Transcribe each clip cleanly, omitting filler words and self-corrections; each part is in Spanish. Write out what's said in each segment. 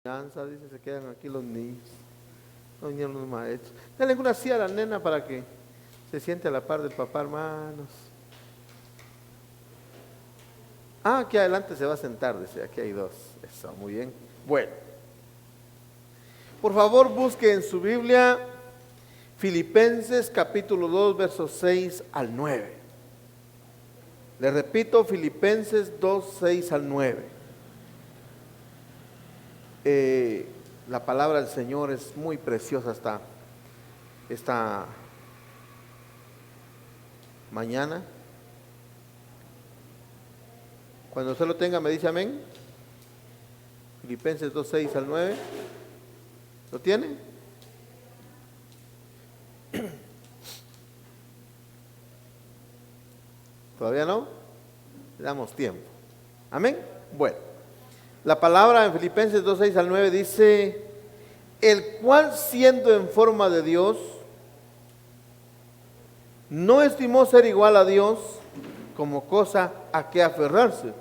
Dice, se quedan aquí los niños, no vinieron los maestros. Denle una silla a la nena para que se siente a la par del papá, hermanos. Aquí adelante se va a sentar, dice, aquí hay dos. Eso, muy bien. Bueno, por favor busque en su Biblia Filipenses capítulo 2, versos 6 al 9. Le repito, Filipenses 2, 6 al 9. La palabra del Señor es muy preciosa esta mañana. Cuando usted lo tenga me dice amén. Filipenses 2, 6 al 9. ¿Lo tiene? ¿Todavía no? Le damos tiempo. Amén. Bueno, la palabra en Filipenses 2, 6 al 9 dice: el cual siendo en forma de Dios, no estimó ser igual a Dios como cosa a que aferrarse,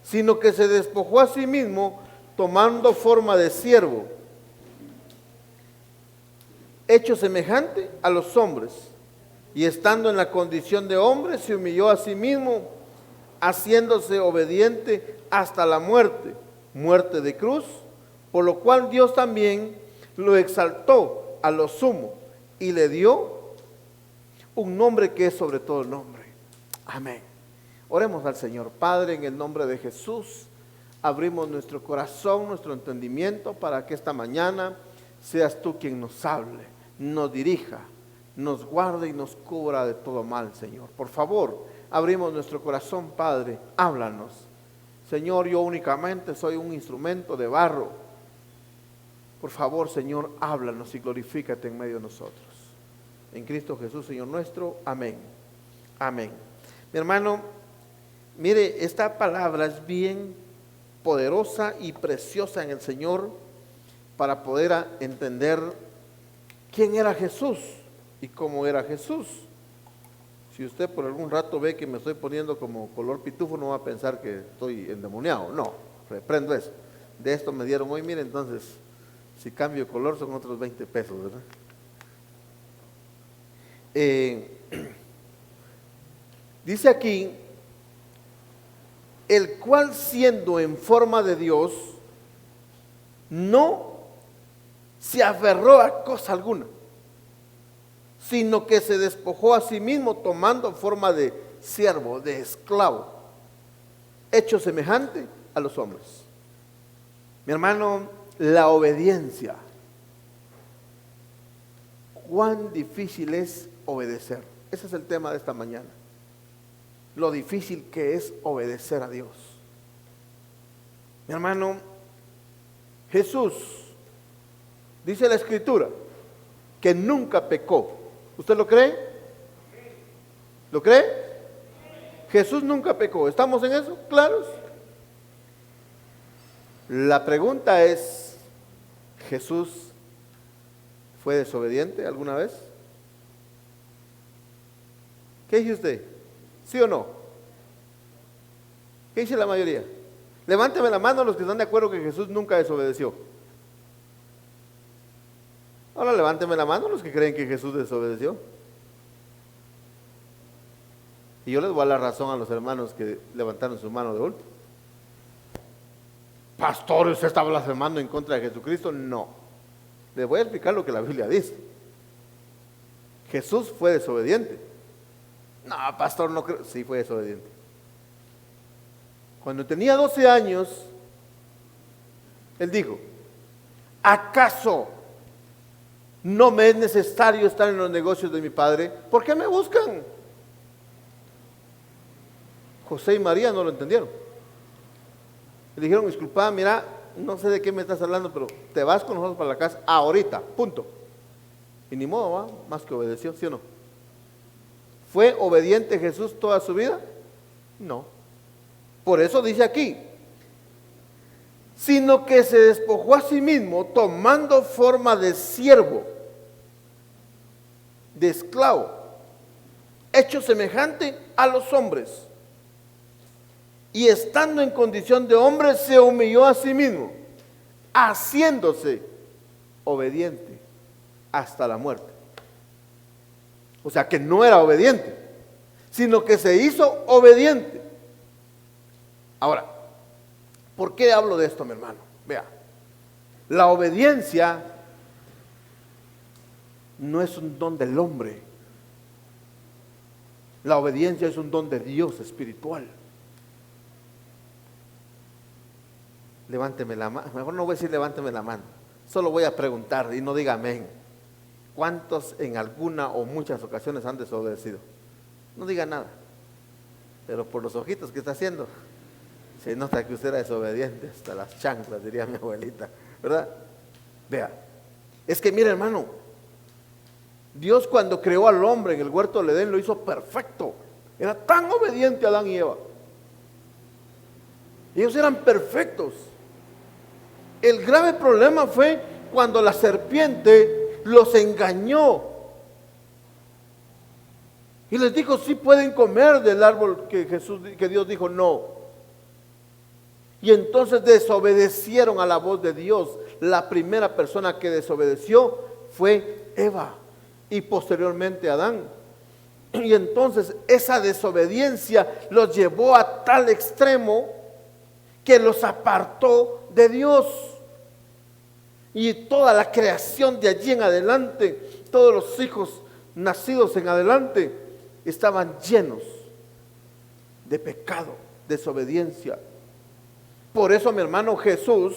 sino que se despojó a sí mismo, tomando forma de siervo, hecho semejante a los hombres, y estando en la condición de hombre, se humilló a sí mismo, haciéndose obediente hasta la muerte, muerte de cruz, por lo cual Dios también lo exaltó a lo sumo y le dio un nombre que es sobre todo nombre. Amén. Oremos al Señor. Padre, en el nombre de Jesús, abrimos nuestro corazón, nuestro entendimiento, para que esta mañana seas tú quien nos hable, nos dirija, nos guarde y nos cubra de todo mal, Señor. Por favor, abrimos nuestro corazón, Padre, háblanos. Señor, yo únicamente soy un instrumento de barro. Por favor, Señor, háblanos y glorifícate en medio de nosotros. En Cristo Jesús, Señor nuestro. Amén. Amén. Mi hermano, mire, esta palabra es bien poderosa y preciosa en el Señor para poder entender quién era Jesús y cómo era Jesús. Si usted por algún rato ve que me estoy poniendo como color pitufo, no va a pensar que estoy endemoniado. No, reprendo eso. De esto me dieron hoy, mire, entonces, si cambio de color son otros 20 pesos, ¿verdad? Dice aquí, el cual siendo en forma de Dios, no se aferró a cosa alguna, sino que se despojó a sí mismo, tomando forma de siervo, de esclavo, hecho semejante a los hombres. Mi hermano, la obediencia. ¿Cuán difícil es obedecer? Ese es el tema de esta mañana. Lo difícil que es obedecer a Dios. Mi hermano, Jesús, dice la Escritura, que nunca pecó. ¿Usted lo cree? ¿Lo cree? Jesús nunca pecó. ¿Estamos en eso? ¿Claros? La pregunta es, ¿Jesús fue desobediente alguna vez? ¿Qué dice usted? ¿Sí o no? ¿Qué dice la mayoría? Levánteme la mano los que están de acuerdo que Jesús nunca desobedeció. Ahora levánteme la mano los que creen que Jesús desobedeció. Y yo les voy a dar la razón a los hermanos que levantaron su mano de último. Pastor, ¿usted está blasfemando en contra de Jesucristo? No. Les voy a explicar lo que la Biblia dice. Jesús fue desobediente. No, pastor, no creo. Sí, fue desobediente. Cuando tenía 12 años, él dijo: ¿acaso no me es necesario estar en los negocios de mi padre? ¿Por qué me buscan? José y María no lo entendieron. Le dijeron: disculpa, mira, no sé de qué me estás hablando, pero te vas con nosotros para la casa ahorita, punto. Y ni modo, ¿va? Más que obedeció, ¿sí o no? ¿Fue obediente Jesús toda su vida? No. Por eso dice aquí, sino que se despojó a sí mismo, tomando forma de siervo, de esclavo, hecho semejante a los hombres, y estando en condición de hombre, se humilló a sí mismo, haciéndose obediente hasta la muerte. O sea que no era obediente, sino que se hizo obediente. Ahora, ¿por qué hablo de esto, mi hermano? Vea, la obediencia no es un don del hombre. La obediencia es un don de Dios espiritual. Levánteme la mano. Mejor no voy a decir levánteme la mano. Solo voy a preguntar y no diga amén. ¿Cuántos en alguna o muchas ocasiones han desobedecido? No diga nada. Pero por los ojitos que está haciendo, se nota que usted era desobediente hasta las chanclas, diría mi abuelita, ¿verdad? Vea, es que mire, hermano, Dios cuando creó al hombre en el huerto del Edén lo hizo perfecto. Era tan obediente Adán y Eva. Ellos eran perfectos. El grave problema fue cuando la serpiente los engañó y les dijo: sí pueden comer del árbol que Dios dijo no. Y entonces desobedecieron a la voz de Dios. La primera persona que desobedeció fue Eva y posteriormente Adán. Y entonces esa desobediencia los llevó a tal extremo que los apartó de Dios. Y toda la creación de allí en adelante, todos los hijos nacidos en adelante, estaban llenos de pecado, desobediencia. Por eso, mi hermano, Jesús,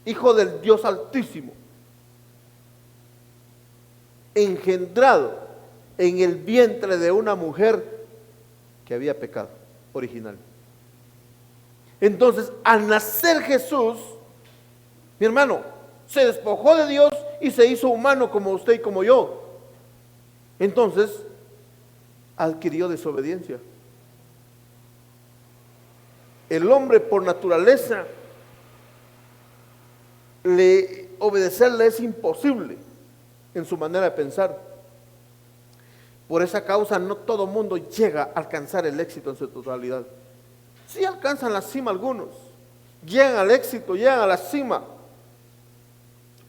Hijo del Dios Altísimo, engendrado en el vientre de una mujer que había pecado original. Entonces, al nacer Jesús, mi hermano, se despojó de Dios y se hizo humano como usted y como yo. Entonces, adquirió desobediencia. El hombre por naturaleza, obedecerle es imposible en su manera de pensar. Por esa causa no todo mundo llega a alcanzar el éxito en su totalidad. Sí alcanzan la cima algunos, llegan al éxito, llegan a la cima,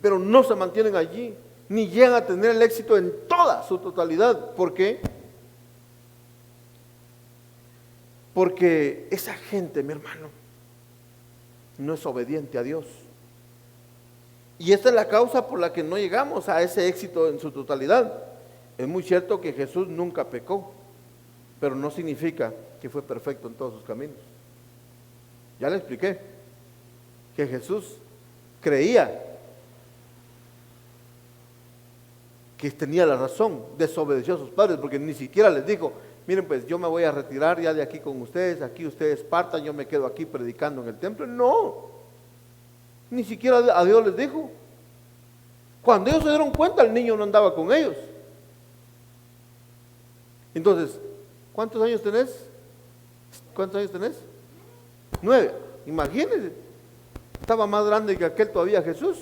pero no se mantienen allí, ni llegan a tener el éxito en toda su totalidad. ¿Por qué? Porque esa gente, mi hermano, no es obediente a Dios. Y esta es la causa por la que no llegamos a ese éxito en su totalidad. Es muy cierto que Jesús nunca pecó, pero no significa que fue perfecto en todos sus caminos. Ya le expliqué que Jesús creía que tenía la razón, desobedeció a sus padres, porque ni siquiera les dijo: miren, pues yo me voy a retirar ya de aquí con ustedes, aquí ustedes partan, yo me quedo aquí predicando en el templo. No, ni siquiera a Dios les dijo. Cuando ellos se dieron cuenta, el niño no andaba con ellos. Entonces, ¿cuántos años tenés? ¿Cuántos años tenés? 9. Imagínense, estaba más grande que aquel todavía Jesús.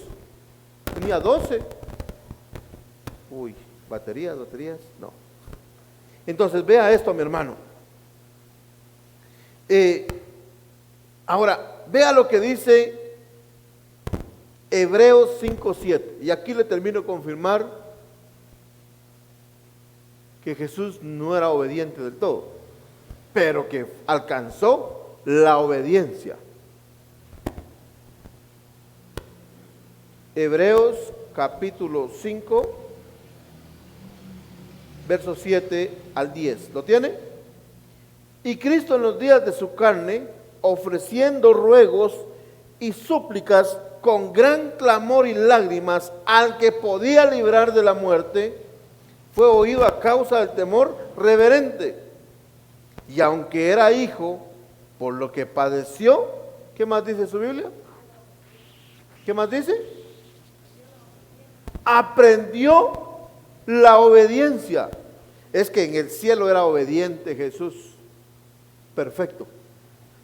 Tenía 12. Uy, baterías, no. Entonces, vea esto, mi hermano. Ahora, vea lo que dice Hebreos 5:7. Y aquí le termino de confirmar que Jesús no era obediente del todo, pero que alcanzó la obediencia. Hebreos capítulo 5, versos 7 al 10. ¿Lo tiene? Y Cristo en los días de su carne, ofreciendo ruegos y súplicas con gran clamor y lágrimas al que podía librar de la muerte, fue oído a causa del temor reverente. Y aunque era hijo, por lo que padeció, ¿qué más dice su Biblia? ¿Qué más dice? Aprendió la obediencia. Es que en el cielo era obediente Jesús, perfecto,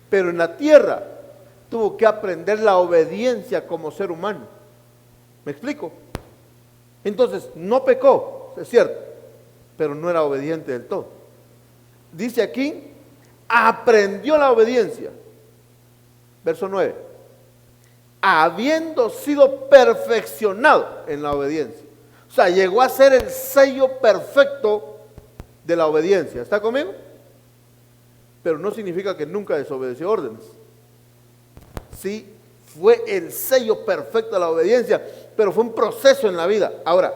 pero en la tierra tuvo que aprender la obediencia como ser humano. ¿Me explico? Entonces, no pecó, es cierto, pero no era obediente del todo. Dice aquí, aprendió la obediencia. Verso 9. habiendo sido perfeccionado en la obediencia. O sea, llegó a ser el sello perfecto de la obediencia. ¿Está conmigo? Pero no significa que nunca desobedeció órdenes. Sí, fue el sello perfecto de la obediencia, pero fue un proceso en la vida. Ahora,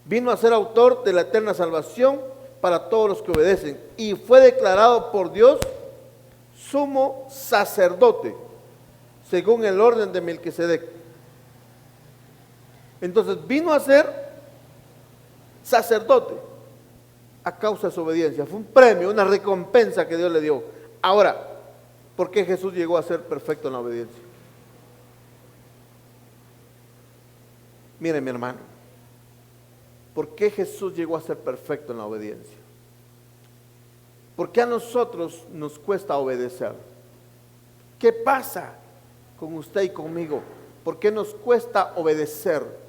vino a ser autor de la eterna salvación para todos los que obedecen y fue declarado por Dios sumo sacerdote, según el orden de Melquisedec. Entonces vino a ser sacerdote a causa de su obediencia. Fue un premio, una recompensa que Dios le dio. Ahora, ¿por qué Jesús llegó a ser perfecto en la obediencia? Mire, mi hermano, ¿por qué Jesús llegó a ser perfecto en la obediencia? ¿Por qué a nosotros nos cuesta obedecer? ¿Qué pasa con usted y conmigo? ¿Por qué nos cuesta obedecer?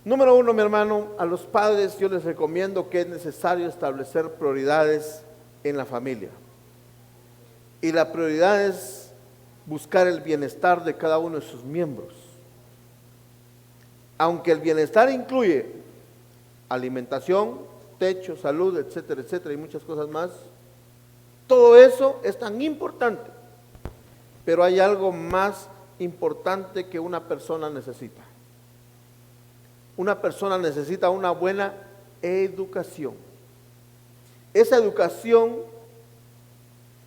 Número uno, mi hermano, a los padres yo les recomiendo que es necesario establecer prioridades en la familia. Y la prioridad es buscar el bienestar de cada uno de sus miembros. Aunque el bienestar incluye alimentación, techo, salud, etcétera, etcétera, y muchas cosas más, todo eso es tan importante. Pero hay algo más importante que una persona necesita. Una persona necesita una buena educación. Esa educación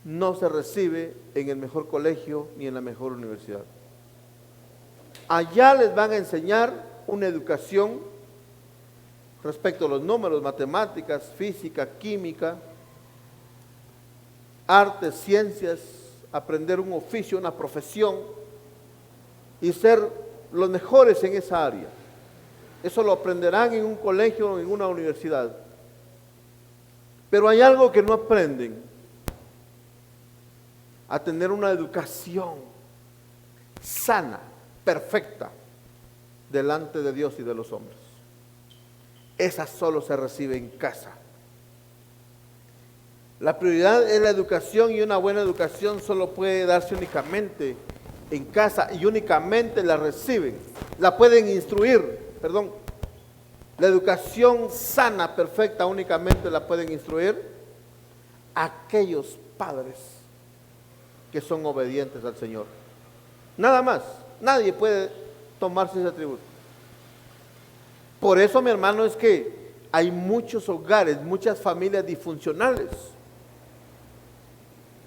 no se recibe en el mejor colegio ni en la mejor universidad. Allá les van a enseñar una educación respecto a los números, matemáticas, física, química, artes, ciencias, aprender un oficio, una profesión y ser los mejores en esa área. Eso lo aprenderán en un colegio o en una universidad. Pero hay algo que no aprenden: a tener una educación sana, perfecta, delante de Dios y de los hombres. Esa solo se recibe en casa. La prioridad es la educación, y una buena educación solo puede darse únicamente en casa, y únicamente la reciben, la pueden instruir. La educación sana, perfecta, únicamente la pueden instruir aquellos padres que son obedientes al Señor. Nada más, nadie puede tomarse ese atributo. Por eso, mi hermano, es que hay muchos hogares, muchas familias disfuncionales,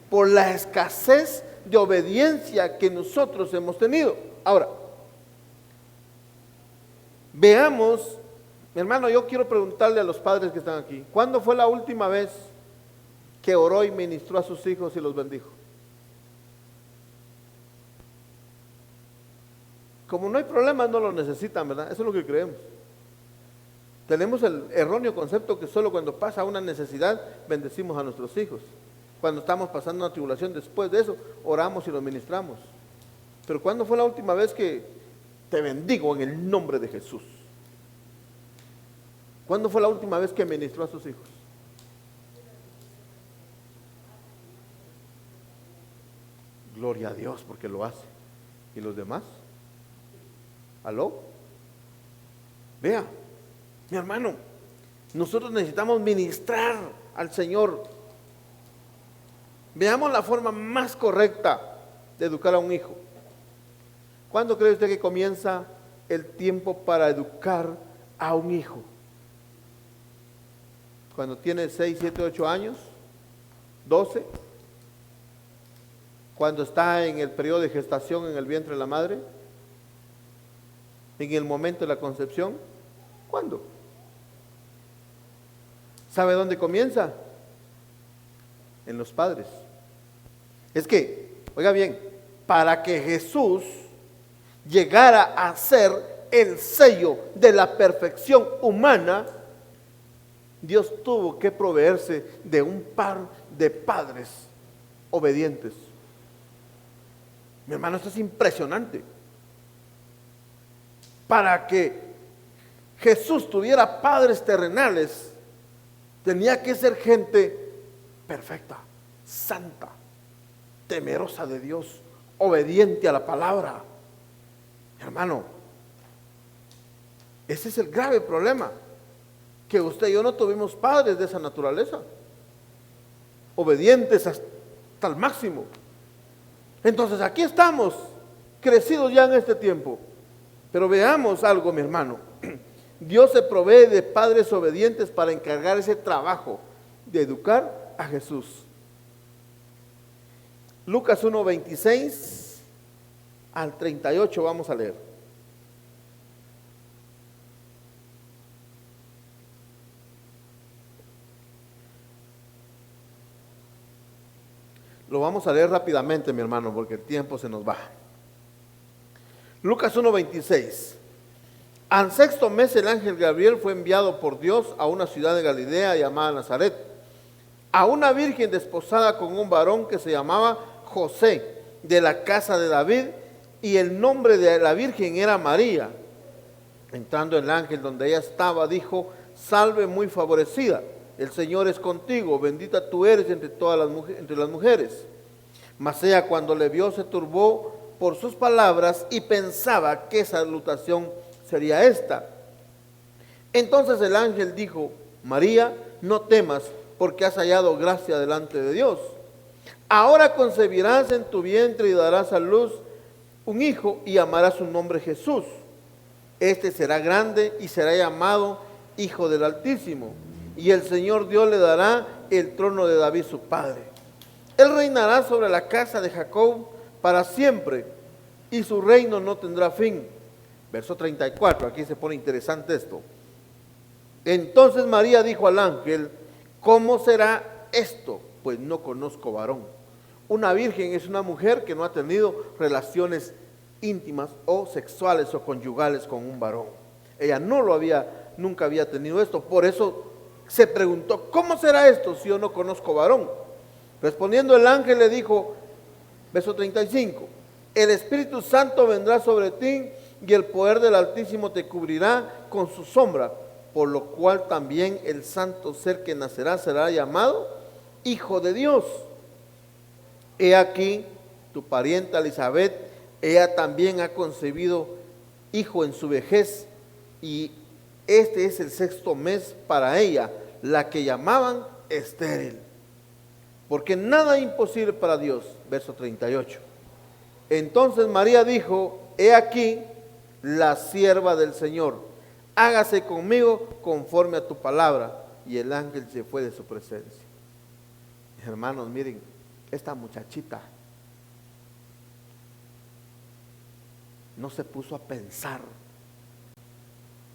por la escasez de obediencia que nosotros hemos tenido. Ahora, veamos, mi hermano, yo quiero preguntarle a los padres que están aquí, ¿cuándo fue la última vez que oró y ministró a sus hijos y los bendijo? Como no hay problema, no lo necesitan, ¿verdad? Eso es lo que creemos. Tenemos el erróneo concepto que solo cuando pasa una necesidad bendecimos a nuestros hijos. Cuando estamos pasando una tribulación, después de eso oramos y los ministramos. Pero ¿cuándo fue la última vez que te bendigo en el nombre de Jesús? ¿Cuándo fue la última vez que ministró a sus hijos? Gloria a Dios porque lo hace. ¿Y los demás? ¿Aló? Vea, mi hermano, nosotros necesitamos ministrar al Señor. Veamos la forma más correcta de educar a un hijo. ¿Cuándo cree usted que comienza el tiempo para educar a un hijo? ¿Cuando tiene 6, 7, 8 años? ¿12? ¿Cuando está en el periodo de gestación en el vientre de la madre? ¿En el momento de la concepción? ¿Cuándo? ¿Sabe dónde comienza? En los padres. Es que, oiga bien, para que Jesús llegara a ser el sello de la perfección humana, Dios tuvo que proveerse de un par de padres obedientes. Mi hermano, esto es impresionante. Para que Jesús tuviera padres terrenales, tenía que ser gente perfecta, santa, temerosa de Dios, obediente a la palabra. Hermano, ese es el grave problema, que usted y yo no tuvimos padres de esa naturaleza, obedientes hasta el máximo. Entonces aquí estamos, crecidos ya en este tiempo. Pero veamos algo, mi hermano. Dios se provee de padres obedientes para encargar ese trabajo de educar a Jesús. Lucas 1:26 al 38 vamos a leer. Lo vamos a leer rápidamente, mi hermano, porque el tiempo se nos va. Lucas 1:26. Al sexto mes el ángel Gabriel fue enviado por Dios a una ciudad de Galilea llamada Nazaret, a una virgen desposada con un varón que se llamaba José, de la casa de David, y el nombre de la virgen era María. Entrando el ángel donde ella estaba, dijo: salve muy favorecida, el Señor es contigo, bendita tú eres entre las mujeres. Mas ella, cuando le vio, se turbó por sus palabras y pensaba qué salutación sería esta. Entonces el ángel dijo: María, no temas, porque has hallado gracia delante de Dios. Ahora concebirás en tu vientre y darás a luz un hijo, y llamarás su nombre Jesús. Este será grande y será llamado Hijo del Altísimo, y el Señor Dios le dará el trono de David su padre. Él reinará sobre la casa de Jacob para siempre, y su reino no tendrá fin. Verso 34, aquí se pone interesante esto. Entonces María dijo al ángel: ¿cómo será esto? Pues no conozco varón. Una virgen es una mujer que no ha tenido relaciones íntimas o sexuales o conyugales con un varón. Ella nunca había tenido esto. Por eso se preguntó: ¿cómo será esto si yo no conozco varón? Respondiendo el ángel le dijo, verso 35, el Espíritu Santo vendrá sobre ti y el poder del Altísimo te cubrirá con su sombra, por lo cual también el santo ser que nacerá será llamado Hijo de Dios. He aquí tu parienta Elizabeth, ella también ha concebido hijo en su vejez, y este es el sexto mes para ella, la que llamaban estéril, porque nada es imposible para Dios. Verso 38. Entonces María dijo: he aquí la sierva del Señor, hágase conmigo conforme a tu palabra. Y el ángel se fue de su presencia. Hermanos, miren, esta muchachita no se puso a pensar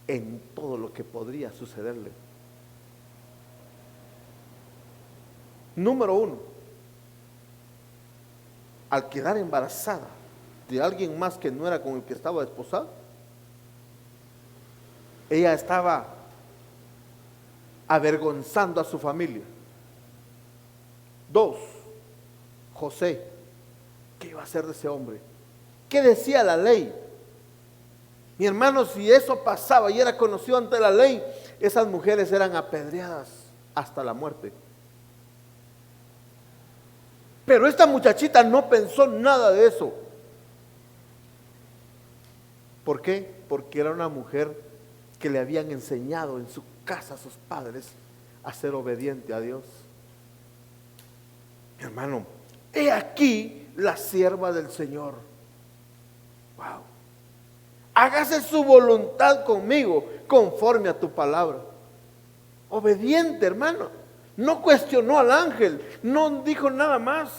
en todo lo que podría sucederle. Número uno, al quedar embarazada de alguien más que no era con el que estaba desposada, ella estaba avergonzando a su familia. Dos, José, ¿qué iba a hacer de ese hombre? ¿Qué decía la ley? Mi hermano, si eso pasaba y era conocido ante la ley, esas mujeres eran apedreadas hasta la muerte. Pero esta muchachita no pensó nada de eso. ¿Por qué? Porque era una mujer que le habían enseñado en su casa a sus padres a ser obediente a Dios. Mi hermano, he aquí la sierva del Señor. Wow. Hágase su voluntad conmigo, conforme a tu palabra. Obediente, hermano. No cuestionó al ángel, no dijo nada más.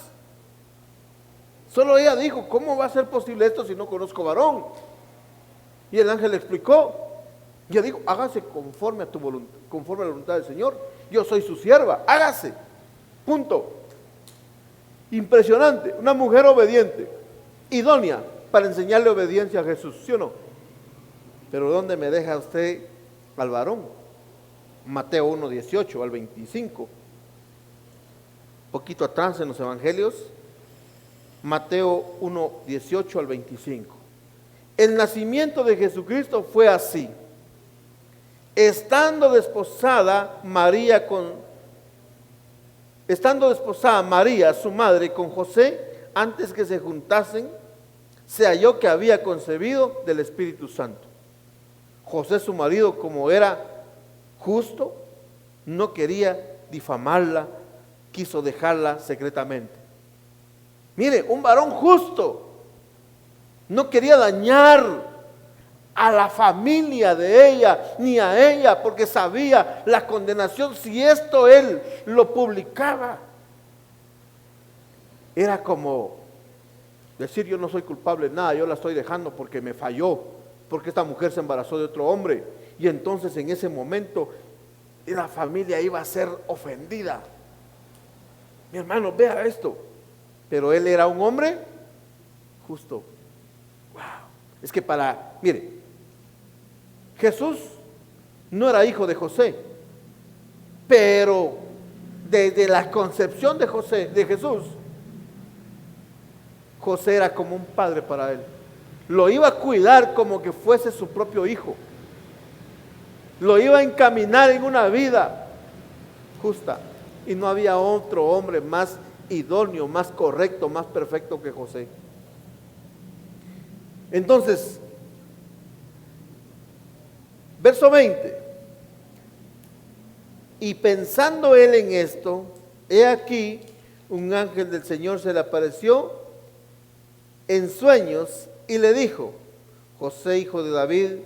Solo ella dijo: ¿cómo va a ser posible esto si no conozco varón? Y el ángel le explicó. Ella dijo: hágase conforme a tu voluntad, conforme a la voluntad del Señor. Yo soy su sierva, hágase. Punto. Impresionante, una mujer obediente, idónea para enseñarle obediencia a Jesús, ¿sí o no? Pero ¿dónde me deja usted al varón? Mateo 1:18 al 25. Poquito atrás en los evangelios, Mateo 1:18 al 25. El nacimiento de Jesucristo fue así. Estando desposada María, su madre, con José, antes que se juntasen, se halló que había concebido del Espíritu Santo. José, su marido, como era justo, no quería difamarla, quiso dejarla secretamente. Mire, un varón justo no quería dañar a la familia de ella, ni a ella, porque sabía la condenación. Si esto él lo publicaba, era como decir: yo no soy culpable de nada, yo la estoy dejando porque me falló, porque esta mujer se embarazó de otro hombre. Y entonces en ese momento la familia iba a ser ofendida. Mi hermano, vea esto. Pero él era un hombre justo. Wow. Es que mire, Jesús no era hijo de José, pero desde la concepción de Jesús, José era como un padre para él. Lo iba a cuidar como que fuese su propio hijo. Lo iba a encaminar en una vida justa. Y no había otro hombre más idóneo, más correcto, más perfecto que José. Entonces, verso 20. Y pensando él en esto, he aquí, un ángel del Señor se le apareció en sueños y le dijo: José, hijo de David,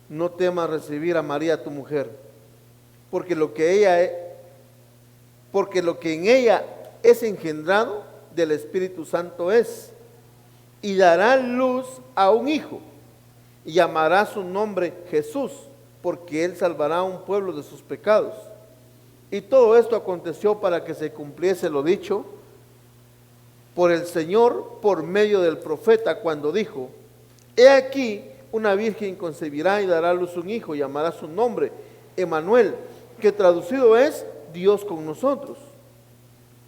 no temas recibir a María tu mujer, porque lo que en ella es engendrado del Espíritu Santo es, y dará luz a un hijo, y llamará su nombre Jesús, porque él salvará a un pueblo de sus pecados. Y todo esto aconteció para que se cumpliese lo dicho por el Señor por medio del profeta, cuando dijo: he aquí, una virgen concebirá y dará a luz un hijo, y llamará su nombre Emmanuel, que traducido es Dios con nosotros.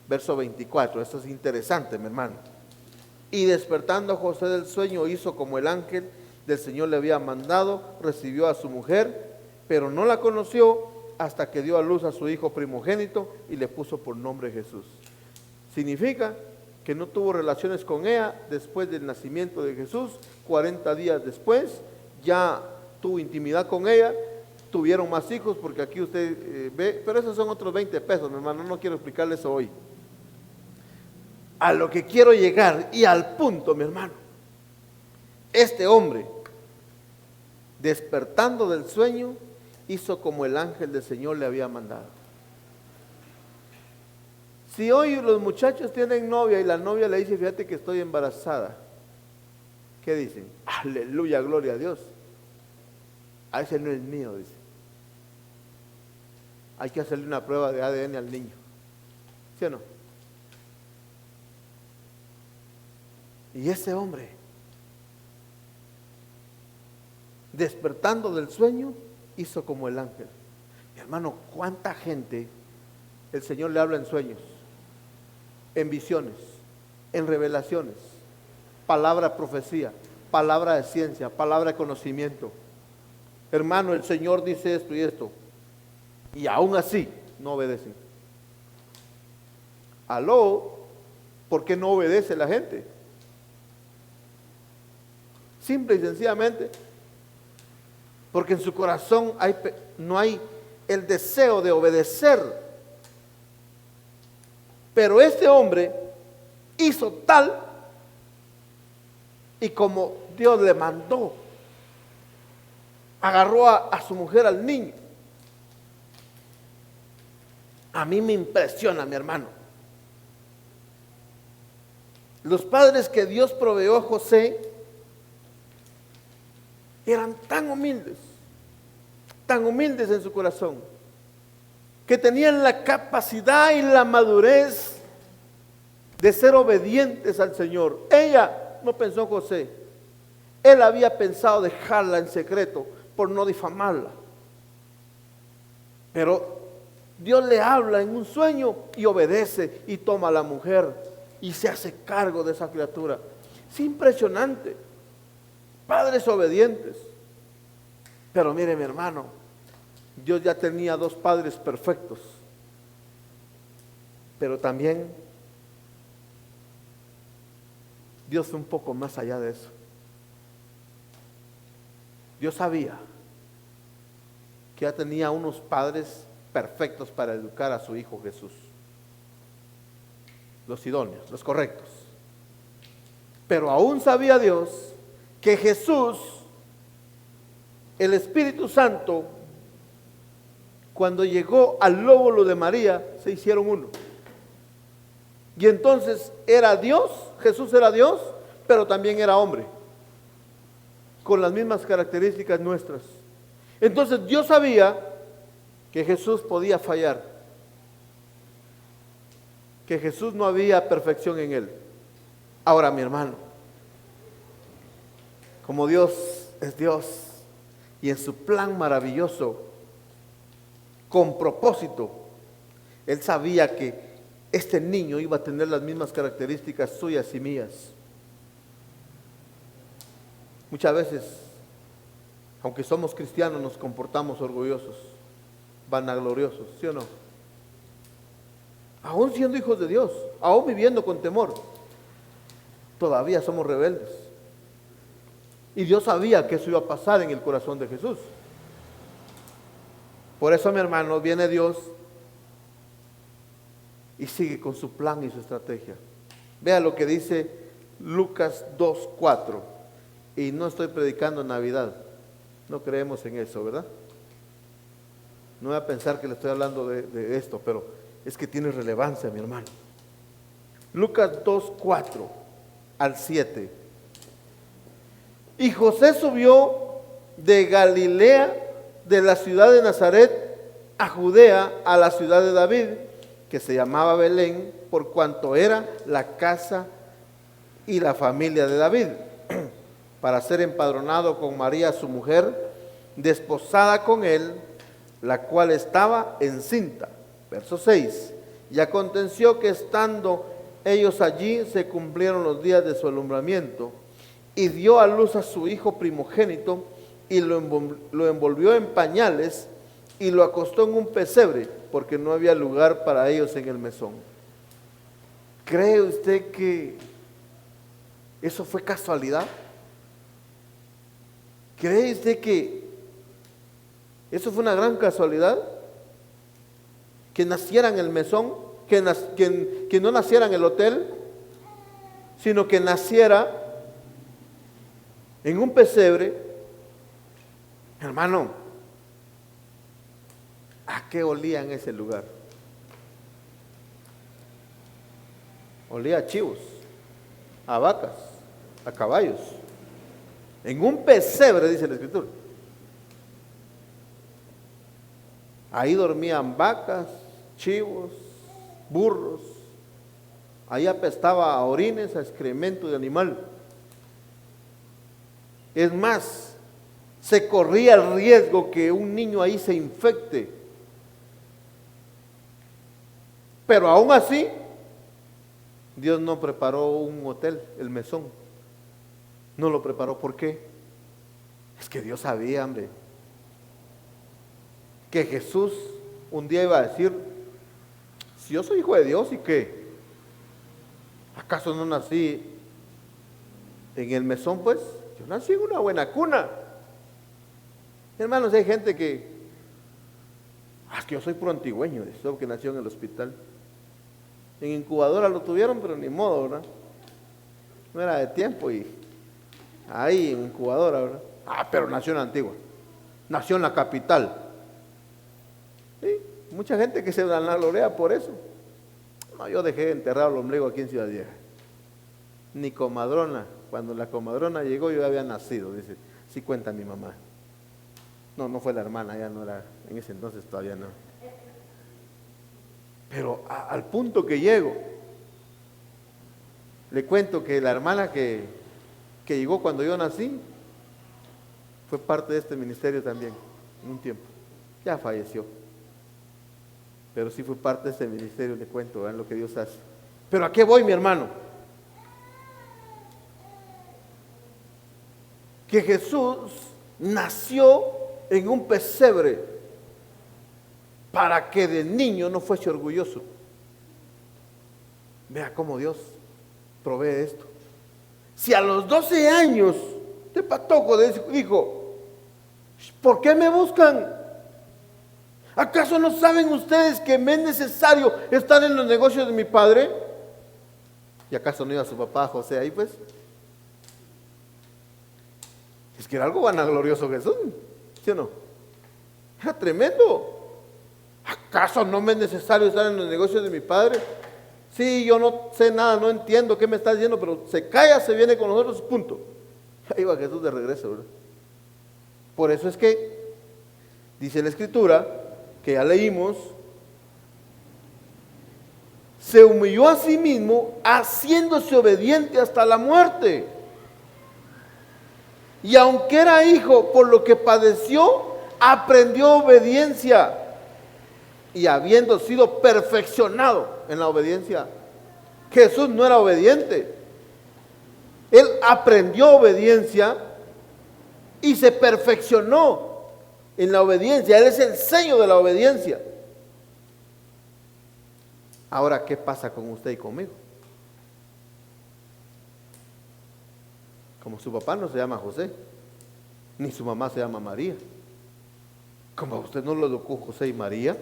Verso 24, esto es interesante, mi hermano. Y despertando José del sueño, hizo como el ángel del Señor le había mandado, recibió a su mujer, pero no la conoció hasta que dio a luz a su hijo primogénito y le puso por nombre Jesús. Significa que no tuvo relaciones con ella después del nacimiento de Jesús. 40 días después ya tuvo intimidad con ella, tuvieron más hijos, porque aquí usted ve, pero esos son otros 20 pesos, mi hermano, no quiero explicarle eso hoy. A lo que quiero llegar y al punto, mi hermano, este hombre, despertando del sueño, hizo como el ángel del Señor le había mandado. Si hoy los muchachos tienen novia y la novia le dice: fíjate que estoy embarazada, ¿qué dicen? Aleluya, gloria a Dios. A ese no es mío, dice. Hay que hacerle una prueba de ADN al niño, ¿sí o no? Y ese hombre, despertando del sueño, hizo como el ángel. Mi hermano, ¿cuánta gente el Señor le habla en sueños, en visiones, en revelaciones, palabra profecía, palabra de ciencia, palabra de conocimiento? Hermano, el Señor dice esto y esto, y aún así no obedecen. Aló, ¿por qué no obedece la gente? Simple y sencillamente porque en su corazón no hay el deseo de obedecer. Pero este hombre hizo tal y como Dios le mandó, agarró a su mujer, al niño. A mí me impresiona, mi hermano, los padres que Dios proveyó a José eran tan humildes en su corazón, que tenían la capacidad y la madurez de ser obedientes al Señor. Ella no pensó en José, él había pensado dejarla en secreto por no difamarla. Pero Dios le habla en un sueño y obedece y toma a la mujer y se hace cargo de esa criatura. Es impresionante. Padres obedientes. Pero mire, mi hermano, Dios ya tenía 2 padres perfectos, pero también Dios fue un poco más allá de eso. Dios sabía que ya tenía unos padres perfectos para educar a su hijo Jesús. Los idóneos, los correctos. Pero aún sabía Dios que Jesús, el Espíritu Santo, cuando llegó al lóbulo de María, se hicieron uno. Y entonces era Dios, Jesús era Dios, pero también era hombre, con las mismas características nuestras. Entonces Dios sabía que Jesús podía fallar, que Jesús no había perfección en él. Ahora, mi hermano, como Dios es Dios y en su plan maravilloso, con propósito, Él sabía que este niño iba a tener las mismas características suyas y mías. Muchas veces, aunque somos cristianos, nos comportamos orgullosos, vanagloriosos, ¿sí o no? Aún siendo hijos de Dios, aún viviendo con temor, todavía somos rebeldes. Y Dios sabía que eso iba a pasar en el corazón de Jesús. Por eso, mi hermano, viene Dios y sigue con su plan y su estrategia. Vea lo que dice Lucas 2:4. Y no estoy predicando Navidad. No creemos en eso, ¿verdad? No voy a pensar que le estoy hablando de esto, pero es que tiene relevancia, mi hermano. Lucas 2:4 al 7. Y José subió de Galilea, de la ciudad de Nazaret, a Judea, a la ciudad de David, que se llamaba Belén, por cuanto era la casa y la familia de David, para ser empadronado con María su mujer, desposada con él, la cual estaba encinta. Verso 6. Y aconteció que estando ellos allí, se cumplieron los días de su alumbramiento, y dio a luz a su hijo primogénito, y lo envolvió en pañales, y lo acostó en un pesebre, porque no había lugar para ellos en el mesón. ¿Cree usted que eso fue casualidad? ¿Cree usted que eso fue una gran casualidad? Que naciera en el mesón, que no naciera en el hotel, sino que naciera en un pesebre. Hermano, ¿a qué olía en ese lugar? Olía a chivos, a vacas, a caballos. En un pesebre, dice la Escritura. Ahí dormían vacas, chivos, burros. Ahí apestaba a orines, a excremento de animal. Es más, se corría el riesgo que un niño ahí se infecte. Pero aún así, Dios no preparó un hotel, el mesón. No lo preparó. ¿Por qué? Es que Dios sabía, hombre, que Jesús un día iba a decir: si yo soy hijo de Dios, ¿y qué? ¿Acaso no nací en el mesón? Pues yo nací en una buena cuna. Hermanos, hay gente que es que yo soy puro antigüeño, eso que nació en el hospital. En incubadora lo tuvieron, pero ni modo, ¿verdad? No era de tiempo y ahí en incubadora, ¿verdad? Pero nació en la Antigua, nació en la capital. ¿Sí? Mucha gente que se vanagloria por eso. No, yo dejé enterrado el ombligo aquí en Ciudad Vieja. Ni comadrona, cuando la comadrona llegó yo ya había nacido, dice, sí cuenta mi mamá. No fue la hermana, ya no era, en ese entonces todavía no. Pero al punto que llego, le cuento que la hermana que llegó cuando yo nací, fue parte de este ministerio también, en un tiempo. Ya falleció. Pero sí fue parte de este ministerio, le cuento, vean lo que Dios hace. Pero ¿a qué voy, mi hermano? Que Jesús nació en un pesebre para que de niño no fuese orgulloso. Vea cómo Dios provee esto. Si a los 12 años, este patoco dijo, ¿por qué me buscan? ¿Acaso no saben ustedes que me es necesario estar en los negocios de mi padre? ¿Y acaso no iba su papá José ahí pues? Es que era algo vanaglorioso Jesús, ¿sí o no? Era tremendo. ¿Acaso no me es necesario estar en los negocios de mi padre? Sí, yo no sé nada, no entiendo qué me está diciendo, pero se calla, se viene con nosotros, punto. Ahí va Jesús de regreso, ¿verdad? Por eso es que dice la Escritura, que ya leímos, se humilló a sí mismo, haciéndose obediente hasta la muerte. Y aunque era hijo, por lo que padeció, aprendió obediencia. Y habiendo sido perfeccionado en la obediencia, Jesús no era obediente. Él aprendió obediencia y se perfeccionó en la obediencia. Él es el sello de la obediencia. Ahora, ¿qué pasa con usted y conmigo? Como su papá no se llama José, ni su mamá se llama María. Como a usted no lo educó José y María,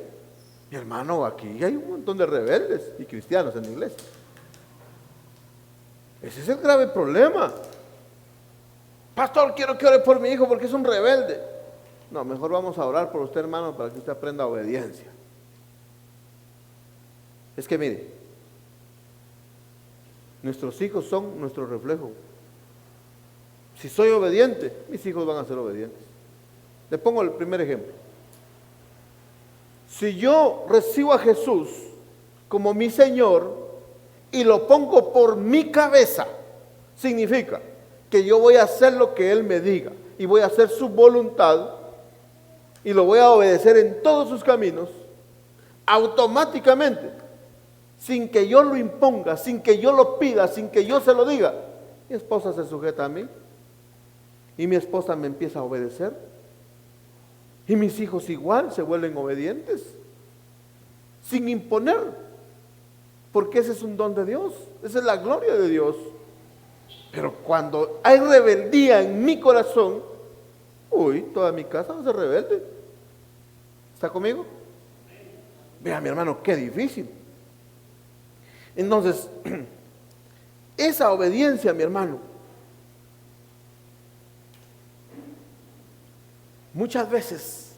mi hermano, aquí hay un montón de rebeldes y cristianos en la iglesia. Ese es el grave problema. Pastor, quiero que ore por mi hijo porque es un rebelde. No, mejor vamos a orar por usted, hermano, para que usted aprenda obediencia. Es que mire, nuestros hijos son nuestro reflejo. Si soy obediente, mis hijos van a ser obedientes. Le pongo el primer ejemplo. Si yo recibo a Jesús como mi Señor y lo pongo por mi cabeza, significa que yo voy a hacer lo que Él me diga y voy a hacer su voluntad y lo voy a obedecer en todos sus caminos, automáticamente, sin que yo lo imponga, sin que yo lo pida, sin que yo se lo diga, mi esposa se sujeta a mí y mi esposa me empieza a obedecer. Y mis hijos igual se vuelven obedientes, sin imponer, porque ese es un don de Dios, esa es la gloria de Dios. Pero cuando hay rebeldía en mi corazón, toda mi casa va a ser rebelde. ¿Está conmigo? Vea, mi hermano, qué difícil. Entonces, esa obediencia, mi hermano, muchas veces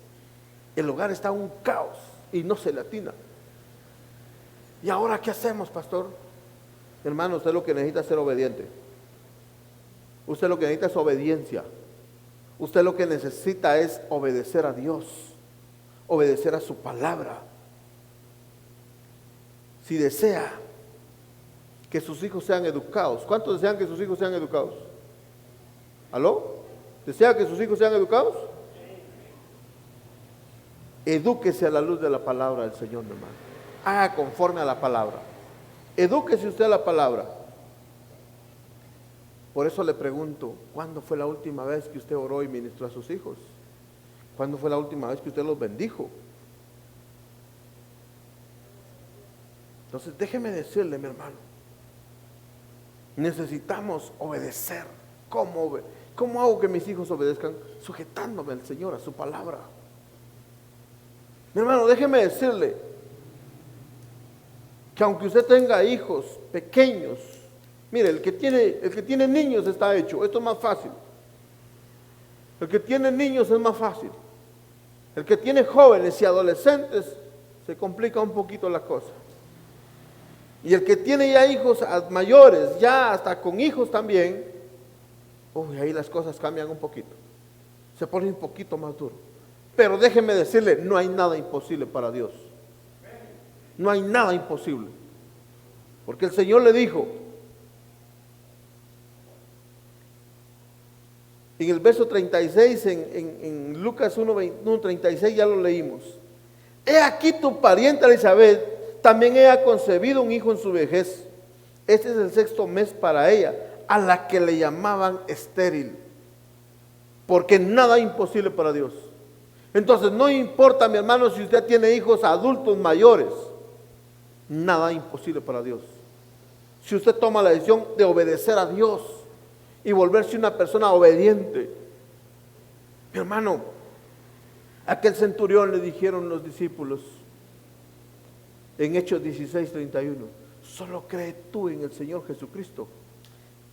el hogar está un caos y no se le atina. ¿Y ahora qué hacemos, pastor? Hermano, usted lo que necesita es ser obediente. Usted lo que necesita es obediencia. Usted lo que necesita es obedecer a Dios, obedecer a su palabra. Si desea que sus hijos sean educados, ¿cuántos desean que sus hijos sean educados? ¿Aló? ¿Desea que sus hijos sean educados? Edúquese a la luz de la palabra del Señor, mi hermano. Haga conforme a la palabra. Edúquese usted a la palabra. Por eso le pregunto, ¿cuándo fue la última vez que usted oró y ministró a sus hijos? ¿Cuándo fue la última vez que usted los bendijo? Entonces déjeme decirle, mi hermano, necesitamos obedecer. ¿Cómo hago que mis hijos obedezcan? Sujetándome al Señor, a su palabra. Mi hermano, déjeme decirle que aunque usted tenga hijos pequeños, mire, el que tiene niños está hecho, esto es más fácil. El que tiene niños es más fácil. El que tiene jóvenes y adolescentes se complica un poquito la cosa. Y el que tiene ya hijos mayores, ya hasta con hijos también, ahí las cosas cambian un poquito. Se pone un poquito más duro. Pero déjeme decirle, no hay nada imposible para Dios. No hay nada imposible. Porque el Señor le dijo, en el verso 36, en Lucas 1:36 ya lo leímos. He aquí tu parienta Elizabeth, también ella ha concebido un hijo en su vejez. Este es el 6º mes para ella, a la que le llamaban estéril. Porque nada es imposible para Dios. Entonces no importa, mi hermano, si usted tiene hijos adultos mayores, nada es imposible para Dios. Si usted toma la decisión de obedecer a Dios, y volverse una persona obediente. Mi hermano, a aquel centurión le dijeron los discípulos en Hechos 16:31, solo cree tú en el Señor Jesucristo,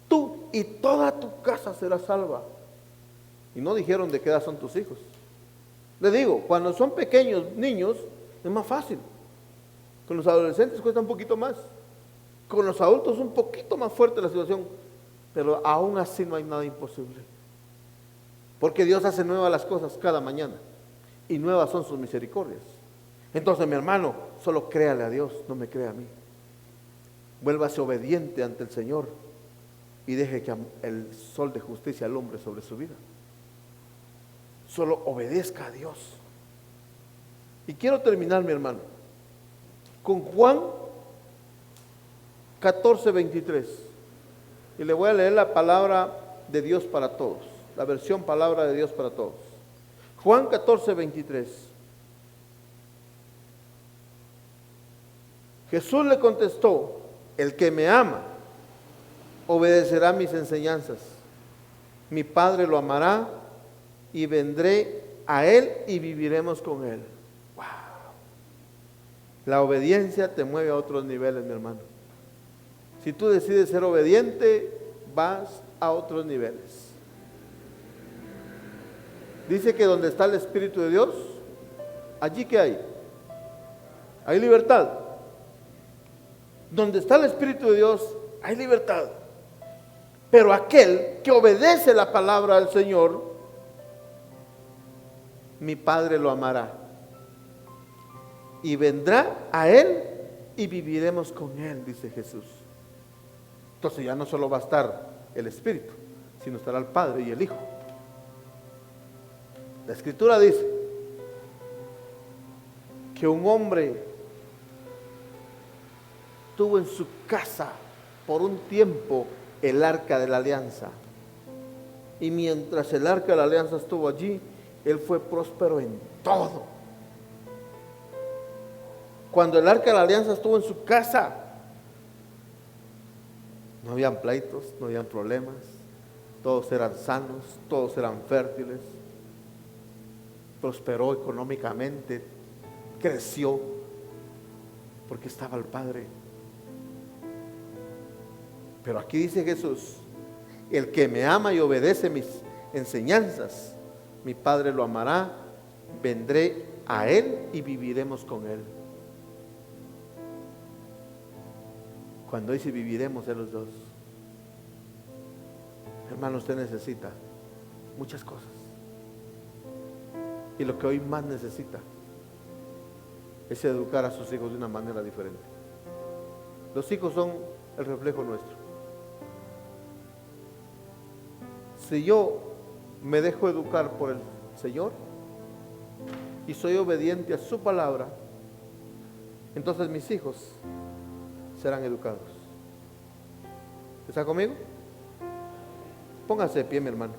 tú y toda tu casa será salva. Y no dijeron de qué edad son tus hijos. Le digo, cuando son pequeños niños es más fácil. Con los adolescentes cuesta un poquito más. Con los adultos un poquito más fuerte la situación. Pero aún así no hay nada imposible. Porque Dios hace nuevas las cosas cada mañana. Y nuevas son sus misericordias. Entonces, mi hermano, solo créale a Dios, no me crea a mí. Vuélvase obediente ante el Señor y deje que el sol de justicia alumbre sobre su vida. Solo obedezca a Dios. Y quiero terminar, mi hermano, con Juan 14:23. Y le voy a leer la palabra de Dios para todos, la versión palabra de Dios para todos. Juan 14:23. Jesús le contestó, el que me ama obedecerá mis enseñanzas. Mi Padre lo amará y vendré a él y viviremos con él. Wow. La obediencia te mueve a otros niveles, mi hermano. Si tú decides ser obediente, vas a otros niveles. Dice que donde está el Espíritu de Dios, allí que hay libertad. Donde está el Espíritu de Dios, hay libertad. Pero aquel que obedece la palabra del Señor, mi Padre lo amará y vendrá a él y viviremos con él, dice Jesús. Entonces ya no solo va a estar el Espíritu, sino estará el Padre y el Hijo. La Escritura dice que un hombre tuvo en su casa por un tiempo el arca de la alianza, y mientras el arca de la alianza estuvo allí, él fue próspero en todo. Cuando el arca de la alianza estuvo en su casa, no habían pleitos, no habían problemas, todos eran sanos, todos eran fértiles, prosperó económicamente, creció, porque estaba el Padre. Pero aquí dice Jesús, el que me ama y obedece mis enseñanzas, mi Padre lo amará, vendré a él y viviremos con él. Cuando dice viviremos de los dos, hermano, usted necesita muchas cosas. Y lo que hoy más necesita es educar a sus hijos de una manera diferente. Los hijos son el reflejo nuestro. Si yo me dejo educar por el Señor y soy obediente a su palabra, entonces mis hijos serán educados. ¿Está conmigo? Póngase de pie, mi hermano.